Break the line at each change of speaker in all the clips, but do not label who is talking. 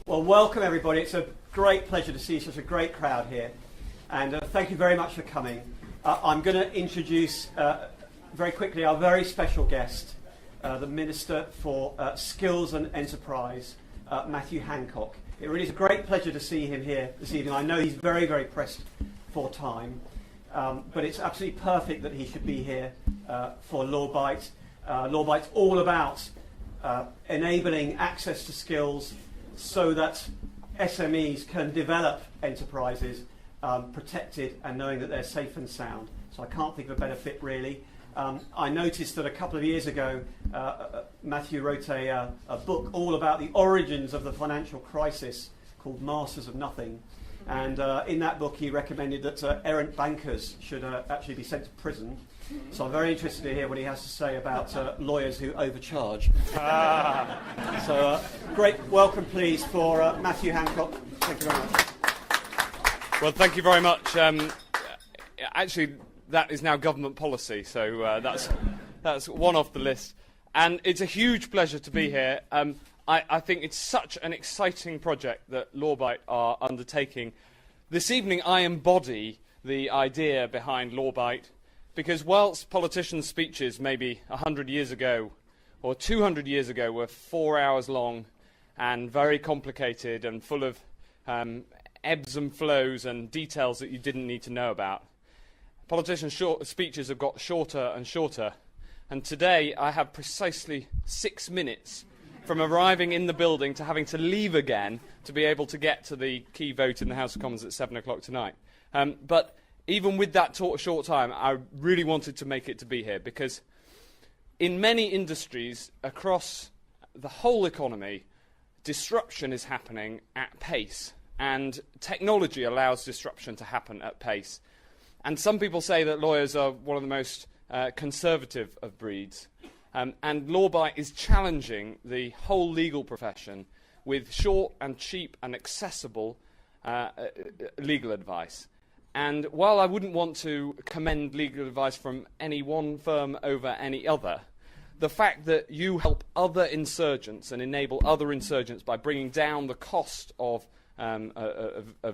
Well, welcome everybody. It's a great pleasure to see such a great crowd here. And thank you very much for coming. I'm going to introduce very quickly our very special guest, the Minister for Skills and Enterprise, Matthew Hancock. It really is a great pleasure to see him here this evening. I know he's very, very pressed for time, but it's absolutely perfect that he should be here for LawBite. LawBite's all about enabling access to skills so that SMEs can develop enterprises protected and knowing that they're safe and sound. So I can't think of a better fit, really. I noticed that a couple of years ago, Matthew wrote a book all about the origins of the financial crisis called Masters of Nothing. And in that book, he recommended that errant bankers should actually be sent to prison. So I'm very interested to hear what he has to say about lawyers who overcharge. So great welcome, please, for Matthew Hancock. Thank you very much.
Well, thank you very much. Actually, that is now government policy, so that's one off the list. And it's a huge pleasure to be here. I think it's such an exciting project that LawBite are undertaking. This evening I embody the idea behind LawBite, because whilst politicians' speeches maybe 100 years ago or 200 years ago were 4 hours long and very complicated and full of ebbs and flows and details that you didn't need to know about, politicians' speeches have got shorter and shorter. And today I have precisely 6 minutes from arriving in the building to having to leave again to be able to get to the key vote in the House of Commons at 7 o'clock tonight. But even with that short time, I really wanted to make it to be here, because in many industries across the whole economy, disruption is happening at pace, and technology allows disruption to happen at pace. And some people say that lawyers are one of the most conservative of breeds. And LawBite is challenging the whole legal profession with short and cheap and accessible legal advice. And while I wouldn't want to commend legal advice from any one firm over any other, the fact that you help other insurgents and enable other insurgents by bringing down the cost of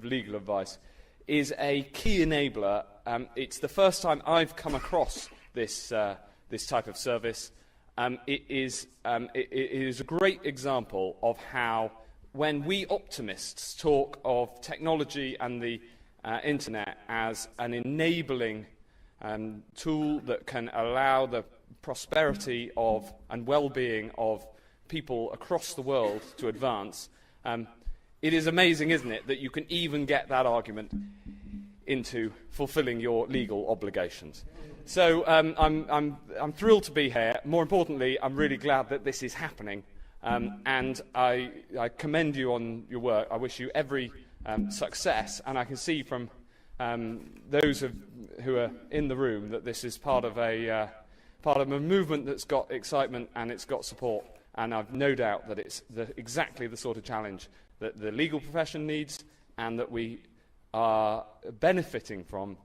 legal advice is a key enabler. It's the first time I've come across this type of service. It is a great example of how, when we optimists talk of technology and the internet as an enabling tool that can allow the prosperity of and well-being of people across the world to advance, it is amazing, isn't it, that you can even get that argument into fulfilling your legal obligations. So I'm thrilled to be here. More importantly, I'm really glad that this is happening, and I commend you on your work. I wish you every success, and I can see from those who are in the room that this is part of a movement that's got excitement and it's got support, and I've no doubt that it's exactly the sort of challenge that the legal profession needs and that we are benefiting from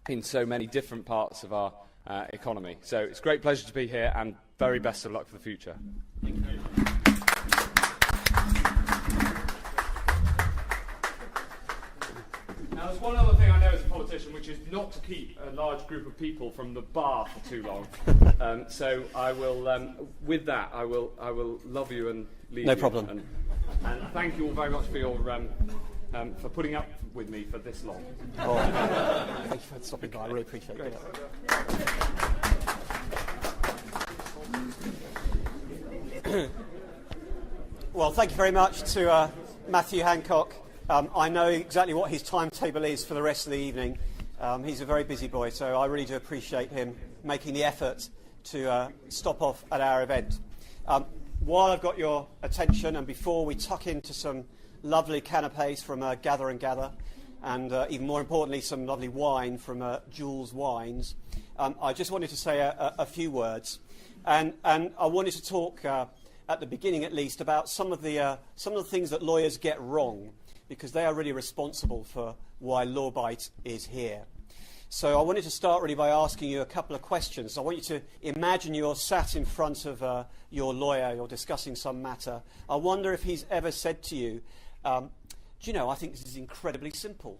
in so many different parts of our economy. So it's a great pleasure to be here, and very best of luck for the future.
Thank you.
Now, there's one other thing I know as a politician, which is not to keep a large group of people from the bar for too long. So I will, with that, I will love you and leave you.
No problem.
And thank you all very much for your for putting up with me for this long.
Oh, thank you for stopping by. I really appreciate it. Well, thank you very much to Matthew Hancock. I know exactly what his timetable is for the rest of the evening. He's a very busy boy, so I really do appreciate him making the effort to stop off at our event. While I've got your attention, and before we tuck into some lovely canapes from Gather and Gather, and even more importantly, some lovely wine from Jules Wines, I just wanted to say a few words. And I wanted to talk, at the beginning at least, about some of the things that lawyers get wrong, because they are really responsible for why LawBite is here. So I wanted to start really by asking you a couple of questions. I want you to imagine you're sat in front of your lawyer, you're discussing some matter. I wonder if he's ever said to you, do you know, I think this is incredibly simple.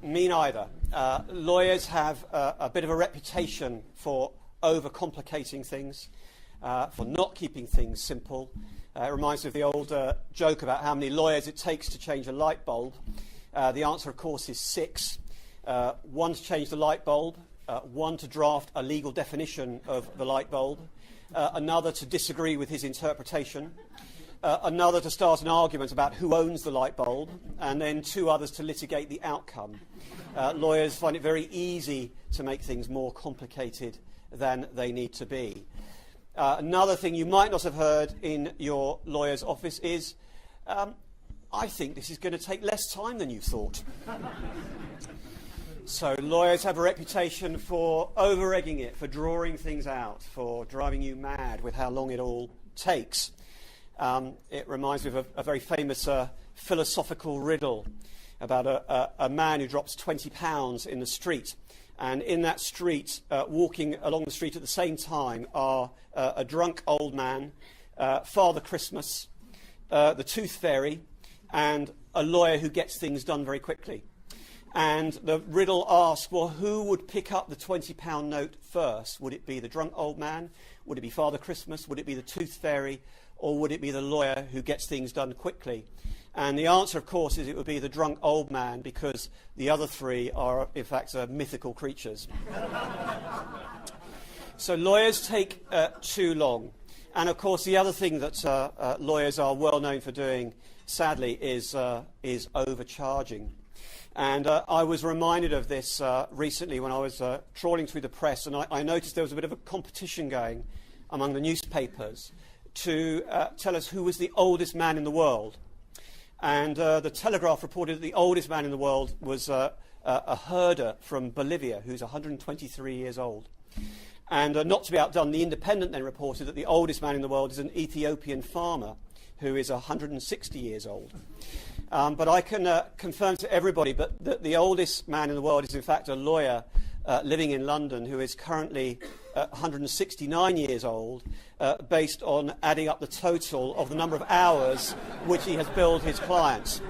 Me neither. Lawyers have a bit of a reputation for overcomplicating things, for not keeping things simple. It reminds me of the old joke about how many lawyers it takes to change a light bulb. The answer, of course, is 6. 1 to change the light bulb, 1 to draft a legal definition of the light bulb, another to disagree with his interpretation, another to start an argument about who owns the light bulb, and then 2 others to litigate the outcome. Lawyers find it very easy to make things more complicated than they need to be. Another thing you might not have heard in your lawyer's office is, I think this is going to take less time than you thought. So lawyers have a reputation for over-egging it, for drawing things out, for driving you mad with how long it all takes. It reminds me of a very famous philosophical riddle about a man who drops £20 in the street. And in that street, walking along the street at the same time, are a drunk old man, Father Christmas, the Tooth Fairy, and a lawyer who gets things done very quickly. And the riddle asks, well, who would pick up the £20 note first? Would it be the drunk old man? Would it be Father Christmas? Would it be the Tooth Fairy? Or would it be the lawyer who gets things done quickly? And the answer, of course, is it would be the drunk old man, because the other 3 are, in fact, mythical creatures. So lawyers take too long. And, of course, the other thing that lawyers are well known for doing, sadly, is overcharging. And I was reminded of this recently when I was trawling through the press, and I noticed there was a bit of a competition going among the newspapers to tell us who was the oldest man in the world. And the Telegraph reported that the oldest man in the world was a herder from Bolivia who's 123 years old. And not to be outdone, the Independent then reported that the oldest man in the world is an Ethiopian farmer who is 160 years old. But I can confirm to everybody that the oldest man in the world is in fact a lawyer living in London who is currently 169 years old, based on adding up the total of the number of hours which he has billed his clients.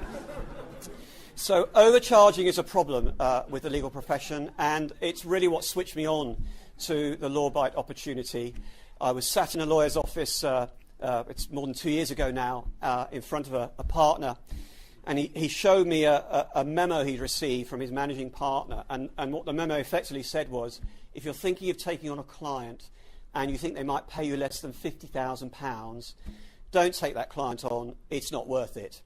So overcharging is a problem with the legal profession, and it's really what switched me on to the LawBite opportunity. I was sat in a lawyer's office, it's more than 2 years ago now, in front of a partner, and he showed me a memo he'd received from his managing partner, and what the memo effectively said was, if you're thinking of taking on a client and you think they might pay you less than £50,000, don't take that client on, it's not worth it.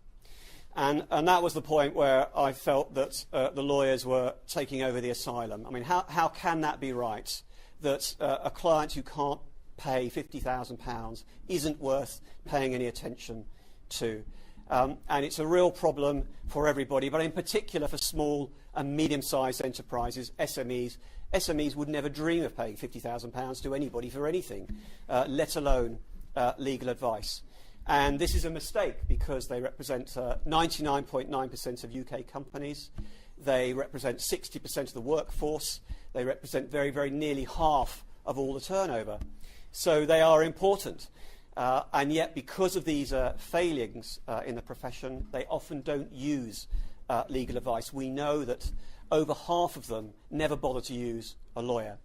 And that was the point where I felt that the lawyers were taking over the asylum. I mean, how can that be right, that a client who can't pay £50,000 isn't worth paying any attention to? And it's a real problem for everybody, but in particular for small and medium-sized enterprises, SMEs. SMEs would never dream of paying £50,000 to anybody for anything, let alone legal advice. And this is a mistake because they represent 99.9% of UK companies. They represent 60% of the workforce. They represent very, very nearly half of all the turnover. So they are important. And yet, because of these failings in the profession, they often don't use legal advice. We know that over half of them never bother to use a lawyer.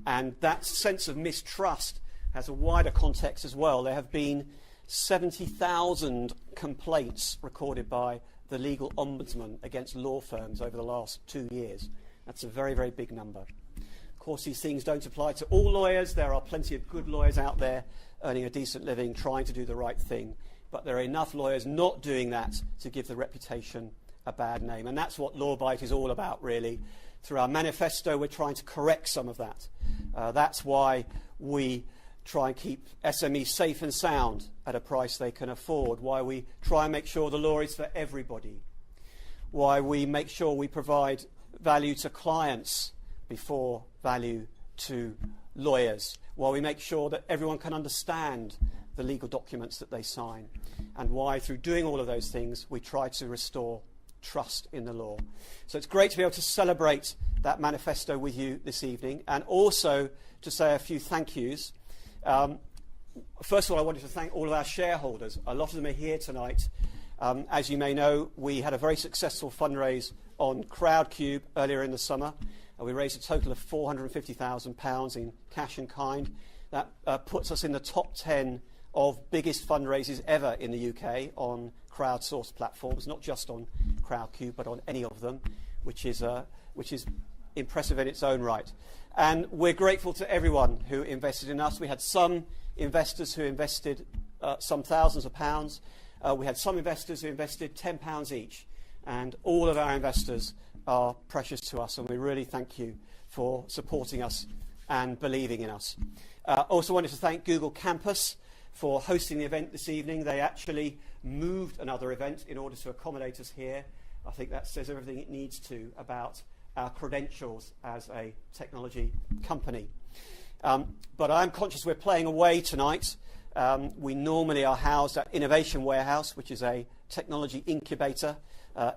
And that sense of mistrust has a wider context as well. There have been 70,000 complaints recorded by the legal ombudsman against law firms over the last 2 years. That's a very, very big number. Of course, these things don't apply to all lawyers. There are plenty of good lawyers out there earning a decent living, trying to do the right thing. But there are enough lawyers not doing that to give the reputation a bad name. And that's what LawBite is all about, really. Through our manifesto, we're trying to correct some of that. That's why we try and keep SMEs safe and sound at a price they can afford, why we try and make sure the law is for everybody, why we make sure we provide value to clients before value to lawyers, why we make sure that everyone can understand the legal documents that they sign, and why through doing all of those things we try to restore trust in the law. So it's great to be able to celebrate that manifesto with you this evening, and also to say a few thank yous. First of all, I wanted to thank all of our shareholders. A lot of them are here tonight. As you may know, we had a very successful fundraise on Crowdcube earlier in the summer. We raised a total of £450,000 in cash and kind. That puts us in the top 10 of biggest fundraisers ever in the UK on crowdsourced platforms, not just on Crowdcube, but on any of them, which is impressive in its own right. And we're grateful to everyone who invested in us. We had some investors who invested some thousands of pounds. We had some investors who invested £10 each. And all of our investors are precious to us, and we really thank you for supporting us and believing in us. Also wanted to thank Google Campus for hosting the event this evening. They actually moved another event in order to accommodate us here. I think that says everything it needs to about our credentials as a technology company. But I'm conscious we're playing away tonight. We normally are housed at Innovation Warehouse, which is a technology incubator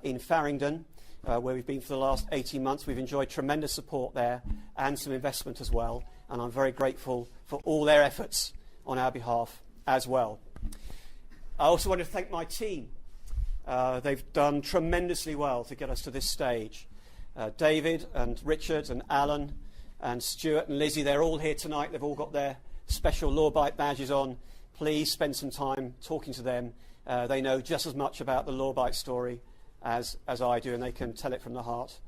in Farringdon, where we've been for the last 18 months. We've enjoyed tremendous support there and some investment as well, and I'm very grateful for all their efforts on our behalf as well. I also want to thank my team. They've done tremendously well to get us to this stage. David and Richard and Alan and Stuart and Lizzie, they're all here tonight. They've all got their special LawBite badges on. Please spend some time talking to them. They know just as much about the LawBite story as I do, and they can tell it from the heart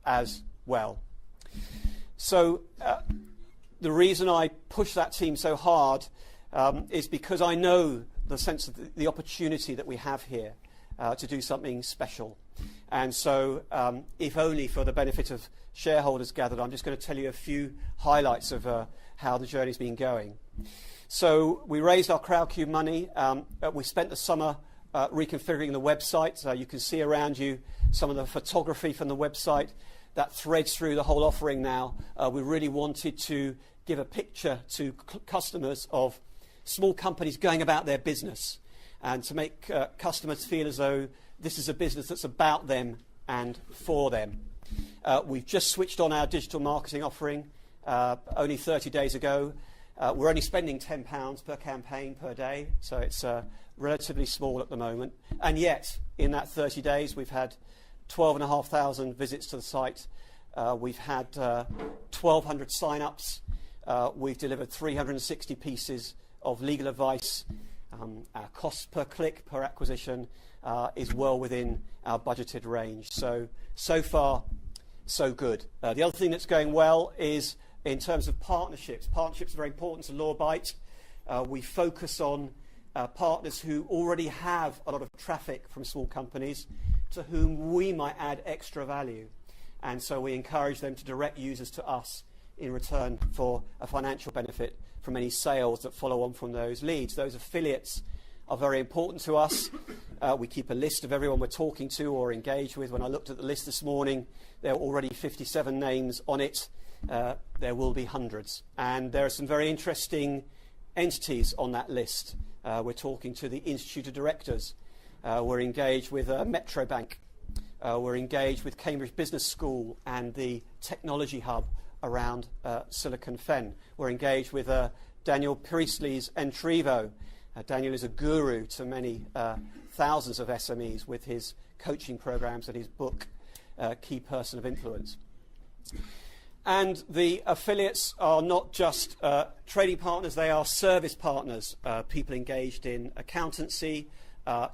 as well. So the reason I push that team so hard is because I know the sense of the opportunity that we have here to do something special. And so if only for the benefit of shareholders gathered, I'm just going to tell you a few highlights of how the journey's been going. So we raised our Crowdcube money. We spent the summer reconfiguring the website. You can see around you some of the photography from the website that threads through the whole offering now. We really wanted to give a picture to customers of small companies going about their business, and to make customers feel as though this is a business that's about them and for them. We've just switched on our digital marketing offering only 30 days ago. We're only spending £10 per campaign per day, so it's relatively small at the moment. And yet, in that 30 days, we've had 12,500 visits to the site. We've had 1,200 sign-ups. We've delivered 360 pieces of legal advice. Our cost per click, per acquisition, is well within our budgeted range. So far, so good. The other thing that's going well is in terms of partnerships. Partnerships are very important to LawBite. We focus on partners who already have a lot of traffic from small companies to whom we might add extra value. And so we encourage them to direct users to us in return for a financial benefit from any sales that follow on from those leads. Those affiliates are very important to us. We keep a list of everyone we're talking to or engaged with. When I looked at the list this morning, there were already 57 names on it. There will be hundreds. And there are some very interesting entities on that list. We're talking to the Institute of Directors. We're engaged with Metro Bank. We're engaged with Cambridge Business School and the Technology Hub around Silicon Fen. We're engaged with Daniel Priestley's Entrevo. Daniel is a guru to many thousands of SMEs with his coaching programs and his book, Key Person of Influence. And the affiliates are not just trading partners, they are service partners, people engaged in accountancy,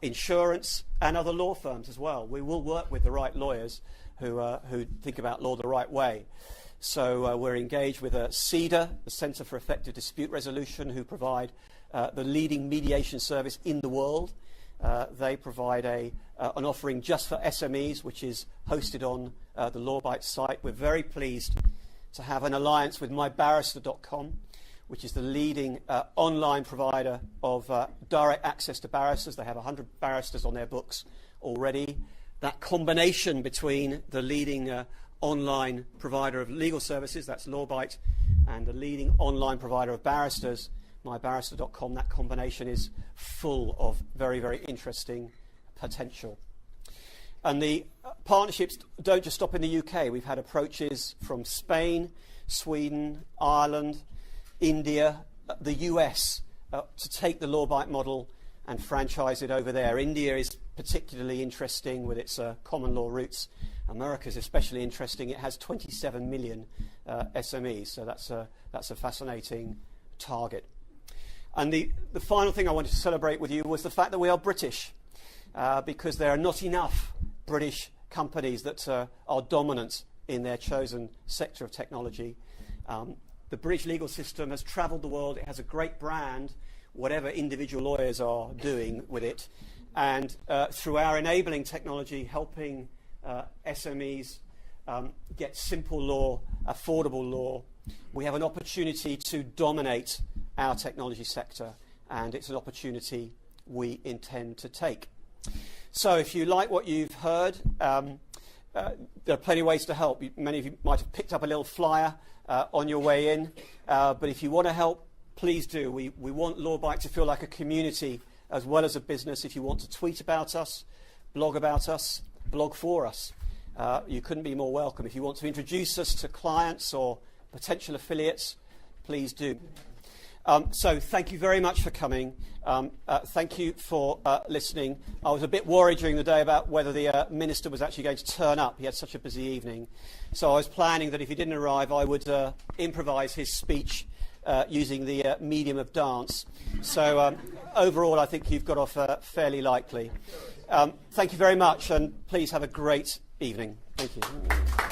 insurance, and other law firms as well. We will work with the right lawyers who think about law the right way. So we're engaged with CEDA, the Centre for Effective Dispute Resolution, who provide the leading mediation service in the world. They provide an offering just for SMEs, which is hosted on the LawBite site. We're very pleased to have an alliance with mybarrister.com, which is the leading online provider of direct access to barristers. They have 100 barristers on their books already. That combination between the leading online provider of legal services, that's LawBite, and the leading online provider of barristers, mybarrister.com, that combination is full of very, very interesting potential. And the partnerships don't just stop in the UK. We've had approaches from Spain, Sweden, Ireland, India, the US, to take the LawBite model and franchise it over there. India is particularly interesting with its common law roots. America is especially interesting. It has 27 million SMEs, so that's a fascinating target. And the final thing I wanted to celebrate with you was the fact that we are British, because there are not enough British companies that are dominant in their chosen sector of technology. The British legal system has travelled the world. It has a great brand, whatever individual lawyers are doing with it. And through our enabling technology, helping SMEs get simple law, affordable law, we have an opportunity to dominate our technology sector, and it's an opportunity we intend to take. So if you like what you've heard, there are plenty of ways to help. Many of you might have picked up a little flyer on your way in, but if you want to help, please do. We want LawBite to feel like a community as well as a business. If you want to tweet about us, blog about us, blog for us, you couldn't be more welcome. If you want to introduce us to clients or potential affiliates, please do. So thank you very much for coming. Thank you for listening. I was a bit worried during the day about whether the minister was actually going to turn up. He had such a busy evening. So I was planning that if he didn't arrive, I would improvise his speech using the medium of dance. So overall, I think you've got off fairly lightly. Thank you very much, and please have a great evening. Thank you.